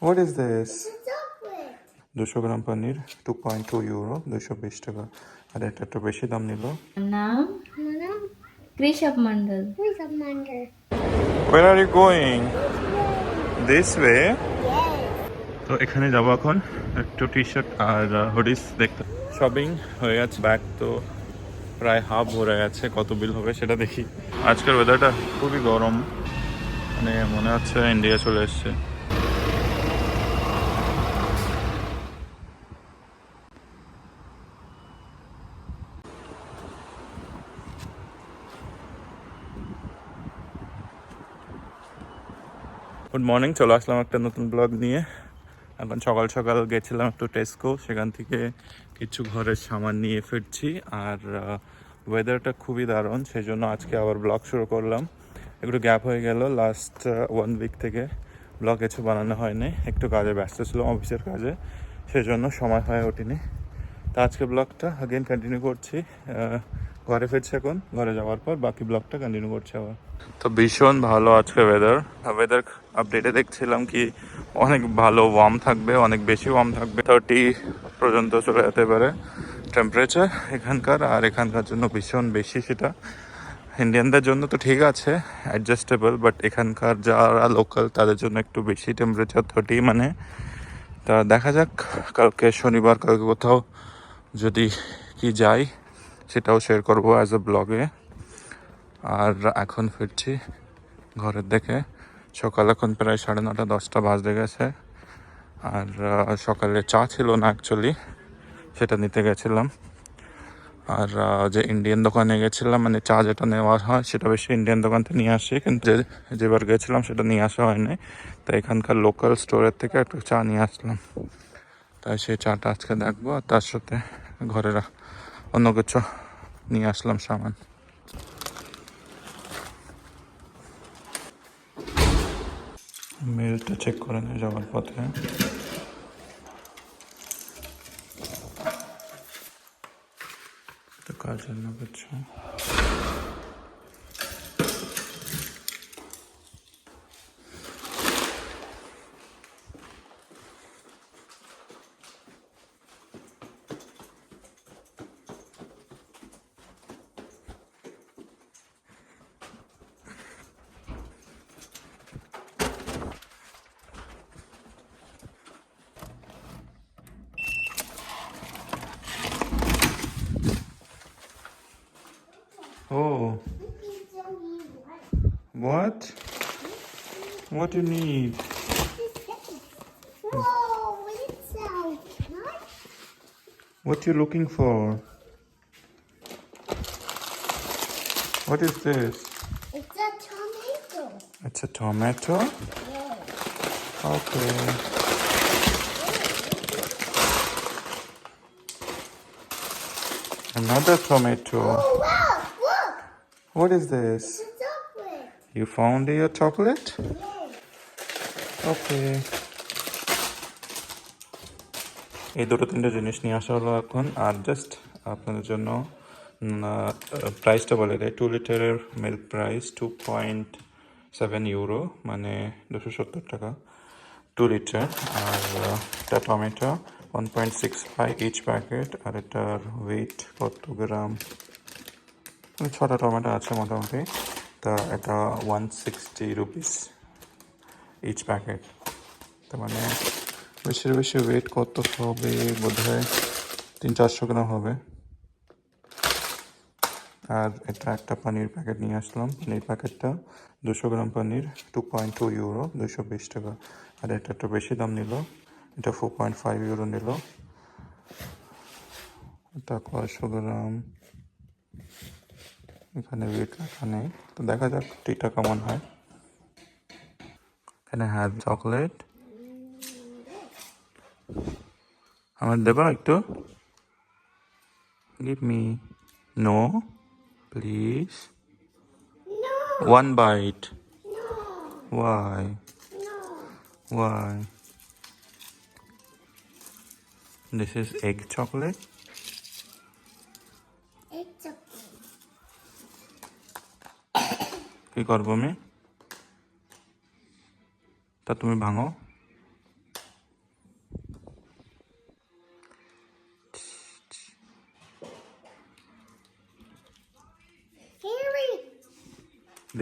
What is this? chocolate. 200 gram paneer 2.2 euro 220 টাকা। আর এটা একটু বেশি দাম নিল। নাম Mama, কৃষক Mondal. who's a wonder? Where are you going? This way? Yes. তো এখানে যাবো এখন, একটু টি শার্ট আর হুডিস দেখতে। শপিং হয়ে গেছে, ব্যাগ তো প্রায় হাফ ভরে গেছে, কত বিল হবে সেটা দেখি। আজকের ওয়েদারটা খুবই গরম, মানে মনে হচ্ছে ইন্ডিয়া চলে এসছে। গুড মর্নিং, চলে আসলাম একটা নতুন ব্লগ নিয়ে। এখন সকাল সকাল গেছিলাম একটু টেস্কো, সেখান থেকে কিছু ঘরের সামান নিয়ে ফিরছি। আর ওয়েদারটা খুবই দারুণ, সেই জন্য আজকে আবার ব্লগ শুরু করলাম। একটু গ্যাপ হয়ে গেল, লাস্ট 1 উইক থেকে ব্লগ কিছু বানানো হয়নি, একটু কাজে ব্যস্ত ছিলাম, অফিসের কাজে, সেই জন্য সময় হয়ে ওঠেনি। তো আজকে ব্লগটা আগেন কন্টিনিউ করছি। ঘরে ফিরছি এখন, ঘরে যাওয়ার পর বাকি ব্লগটা কন্টিনিউ করছি আবার। তো ভীষণ ভালো আজকে ওয়েদার আপডেটে দেখছিলাম কি অনেক ভালো ওয়ার্ম থাকবে, অনেক বেশি ওয়ার্ম থাকবে, 30 পর্যন্ত চলে যেতে পারে টেম্পারেচার এখানকার। আর এখানকার জন্য ভীষণ বেশি, সেটা ইন্ডিয়ানদের জন্য তো ঠিক আছে, অ্যাডজাস্টেবল, বাট এখানকার যারা লোকাল তাদের জন্য একটু বেশি টেম্পারেচার 30 মানে। তা দেখা যাক, কালকে শনিবার, কালকে কোথাও যদি কি যাই সেটাও শেয়ার করবো অ্যাজ এ ব্লগে। আর এখন ফিরছি ঘরের দিকে। সকাল এখন প্রায় 9:30 10টা বাজতে গেছে। আর সকালে চা ছিল না অ্যাকচুয়ালি, সেটা নিতে গেছিলাম। আর যে ইন্ডিয়ান দোকানে গেছিলাম, মানে চা যেটা নেওয়া হয় সেটা বেশি ইন্ডিয়ান দোকান থেকে নিয়ে আসি, কিন্তু যেবার গেছিলাম সেটা নিয়ে আসা হয়নি। তাই এখানকার লোকাল স্টোরের থেকে একটু চা নিয়ে আসলাম। তাই সেই চাটা আজকে দেখবো, আর তার সাথে ঘরের অন্য কিছু নিয়ে আসলাম সামান। মেলটা চেক করে নিয়ে যাওয়ার পথে তো কাজের না কিছু। Oh, what? What do you need? Whoa, it's so nice. What you looking for? What is this? It's a tomato. It's a tomato? Yes. Okay. Another tomato. Oh, wow, look. What is this? It's a chocolate. You found your chocolate? Yes. Okay. এই দুটো তিনটে জিনিস নিয়ে আসা হলো এখন। আর just আপনাদের জন্য প্রাইসটা বলে দেয়। 2 লিটারের মিল্ক প্রাইস 2.7 ইউরো, মানে 270 টাকা 2 লিটার। আর এটা টমেটো 1.65 ইচ প্যাকেট। আর এটার ওয়েট কত গ্রাম, মানে 6টা টমেটো আছে মোটামুটি। তা এটা 160 রুপিস ইচ প্যাকেট। তার মানে বেশি বেশি ওয়েট কত হবে, বোধ হয় 300-400 গ্রাম হবে। আর এটা একটা পনির প্যাকেট নিয়ে আসলাম। পনির প্যাকেটটা 200 গ্রাম পনির 2.2 ইউরো 220 টাকা। আর এটা একটু বেশি দাম নিল, এটা 4.5 ইউরো নিল। এটা 100 গ্রাম, এখানে ওয়েট লেখা নেই, তো দেখা যাক টিটা কেমন হয়। এখানে হ্যাভ চকলেট, আমার দেবা একটু? Give me. No please, No, 1 bite. no, Why? no. Why? This is egg chocolate. It's okay. কি করবো আমি? তা তুমি ভাঙো।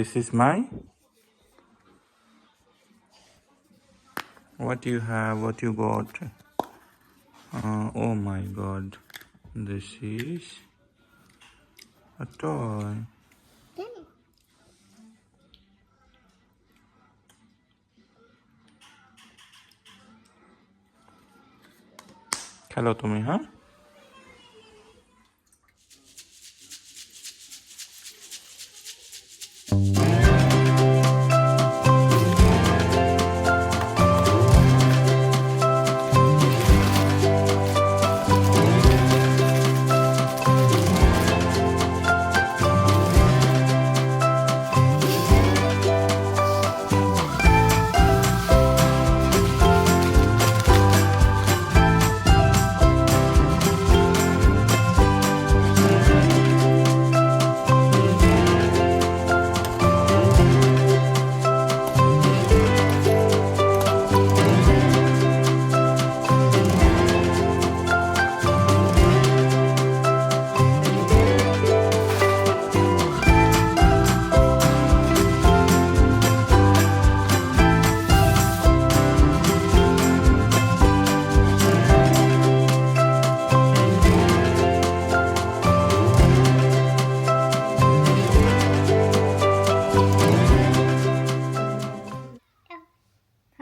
this is my. What you have? What you got? Oh my God! This is a toy. Then খেলো তুমি, হ্যাঁ?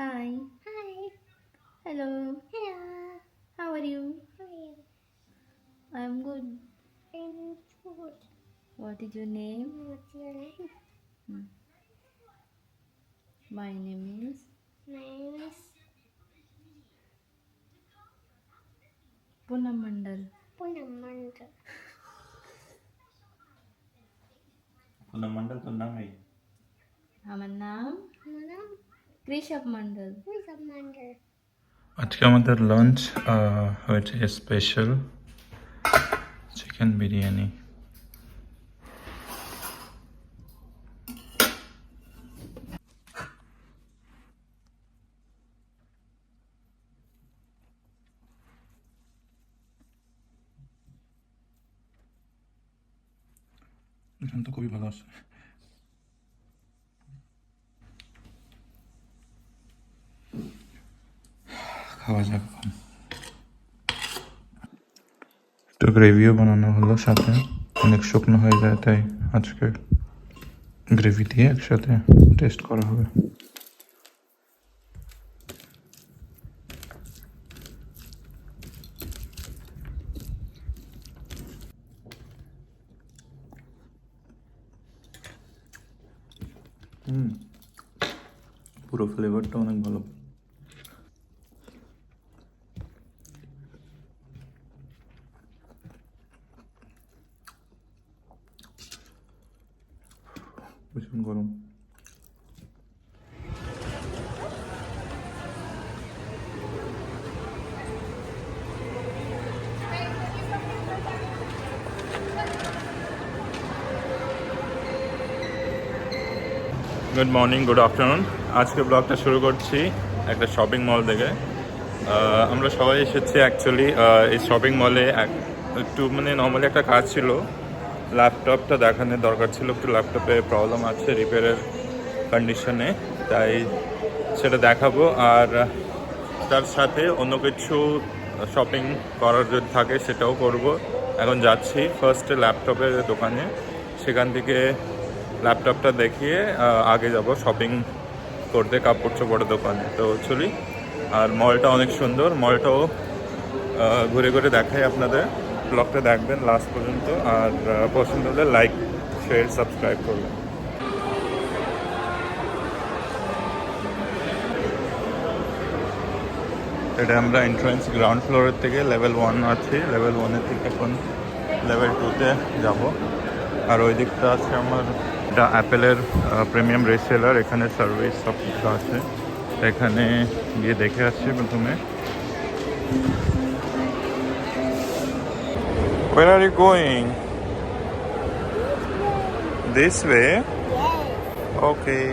Hi. hi. Hello. Hello. How are you? How are you? I'm good. I'm good. What is your name? What's your name? My name is My name is Poonam Mandal. Punamanda. Mondal তোর নাম এই আমার নাম My name কৃষক মণ্ডল। is Amanda. আজকে আমাদের lunch হয়েছে special chicken biryani. এটা তো খুবই ভালো আছে। খাওয়া যাক এখন। একটু গ্রেভিও বানানো হলো সাথে, অনেক শুকনো হয়ে যায় তাই আজকে গ্রেভি দিয়ে একসাথে টেস্ট করা হবে। পুরো ফ্লেভারটা অনেক ভালো। ভীষণ গরম। Good morning, good afternoon. আজকে ব্লগটা শুরু করছি একটা শপিং মল থেকে। আমরা সবাই এসেছি অ্যাকচুয়ালি এই শপিং মলে একটু মানে নর্মালি একটা কাজ ছিল, ল্যাপটপটা দেখানোর দরকার ছিল। একটু ল্যাপটপে প্রবলেম আছে রিপেয়ারের কন্ডিশনে, তাই সেটা দেখাবো। আর তার সাথে অন্য কিছু শপিং করার যদি থাকে সেটাও করব। এখন যাচ্ছি ফার্স্টে ল্যাপটপের দোকানে, সেখান থেকে ল্যাপটপটা দেখিয়ে আগে যাব শপিং করতে কাপড় চোপড়ের দোকানে। তো চলি। আর মলটা অনেক সুন্দর, মলটাও ঘুরে ঘুরে দেখাই আপনাদের। ব্লগটা দেখবেন লাস্ট পর্যন্ত, আর পছন্দ হলে লাইক শেয়ার সাবস্ক্রাইব করবেন। এটা আমরা এন্ট্রান্স গ্রাউন্ড ফ্লোরের থেকে লেভেল 1 আছি, লেভেল 1-এর থেকে এখন লেভেল 2-তে যাব। আর ওই দিকটা আছে আমার, এটা অ্যাপেলের প্রিমিয়াম রিসেলার, এখানে সার্ভিস সব কিছু আছে। এখানে গিয়ে দেখে আসছি প্রথমে। Where are you going? This way? Yes. Okay.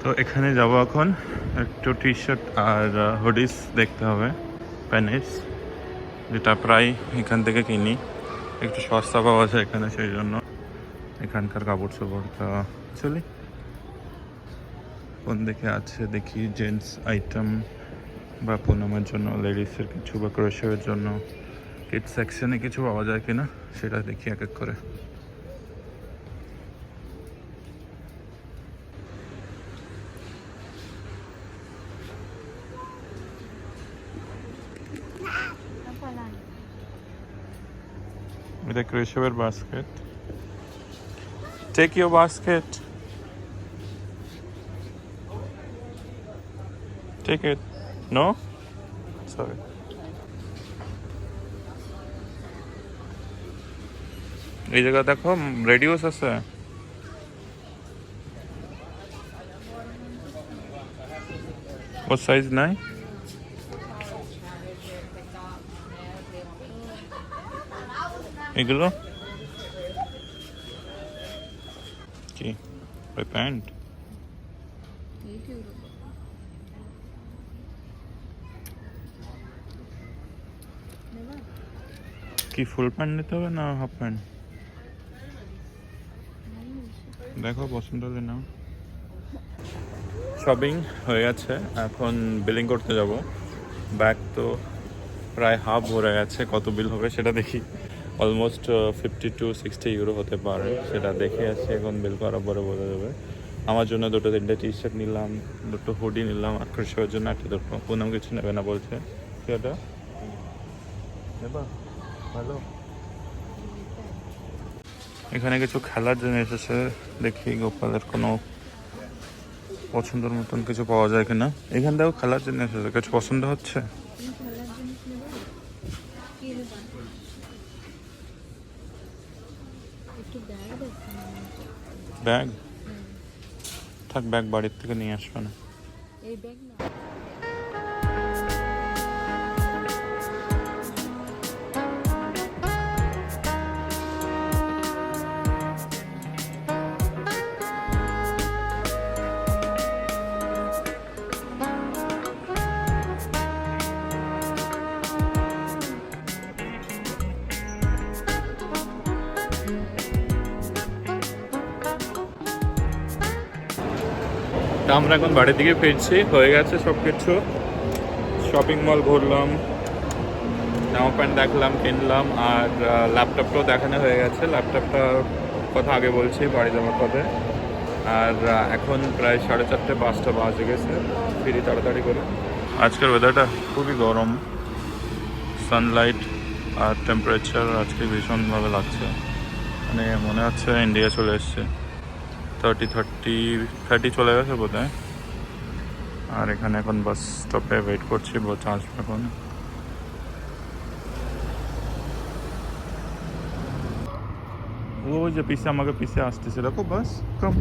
তো এখানে যাব এখন, একটু টি শার্ট আর হুডিস দেখতে হবে, প্যানিস, যেটা প্রায় এখান থেকে কিনি, একটু সস্তা পাওয়া যায় এখানে, সেই জন্য এখানকার কাপড় চোপড়। তা চলি কোন দিকে আছে দেখি, জেন্টস আইটেম বা পুনমের জন্য, লেডিসের কিছু বা ক্রোশের জন্য, কিডস সেকশনে কিছু পাওয়া যায় কিনা সেটা দেখি এক এক করে। এটা ক্রোশের basket. Take your basket, take it. No, sorry. এই জায়গা দেখো রেডিওস আছে। ও সাইজ নাই। এগুলো কি ওই প্যান্ট? কি ফুল প্যান্ট নিতে হবে না হাফ প্যান্ট? দেখো পছন্দ হলে নাও। শপিং হয়ে গেছে, এখন বিলিং করতে যাব। ব্যাগ তো প্রায় হাফ ভরে গেছে, কত বিল হবে সেটা দেখি। অলমোস্ট 50 to 60 ইউরো হতে পারে, সেটা দেখে আছে, এখন বিল করার পরে বোঝা যাবে। আমার জন্য 2-3টে টি শার্ট নিলাম, 2টো হুডি নিলাম, আর ক্রিসের জন্য একটা দুটো। পুনম কিছু নেবে না বলছে, সেটা নেবা ভালো। এখানে কিছু খেলার জন্য এসেছে, দেখি গোপালের কোনো পছন্দের মতন কিছু পাওয়া যায় কিনা। এখান থেকেও খেলার জন্য এসেছে, কিছু পছন্দ হচ্ছে। ব্যাগ থাক, ব্যাগ বাড়ির থেকে নিয়ে আসবে না। এই ব্যাগ না। তা আমরা এখন বাড়ির দিকে ফিরছি, হয়ে গেছে সব কিছু। শপিং মল ঘুরলাম, জামা প্যান্ট দেখলাম, কিনলাম, আর ল্যাপটপটাও দেখানো হয়ে গেছে। ল্যাপটপটার কথা আগে বলছি বাড়ি যাওয়ার পথে। আর এখন প্রায় 4:30-5টা বাজে গেছে, ফিরি তাড়াতাড়ি করে। আজকের ওয়েদারটা খুবই গরম, সানলাইট আর টেম্পারেচার আজকে ভীষণভাবে লাগছে, মানে মনে হচ্ছে ইন্ডিয়া চলে এসছে। 30 চলে গেছে বোধ হয়। আর এখানে এখন বাস স্টপে ওয়েট করছি, বাস আসবে এখন। ওই যে পিছে আমাকে পিছে আসতেছে, দেখো বাস কম।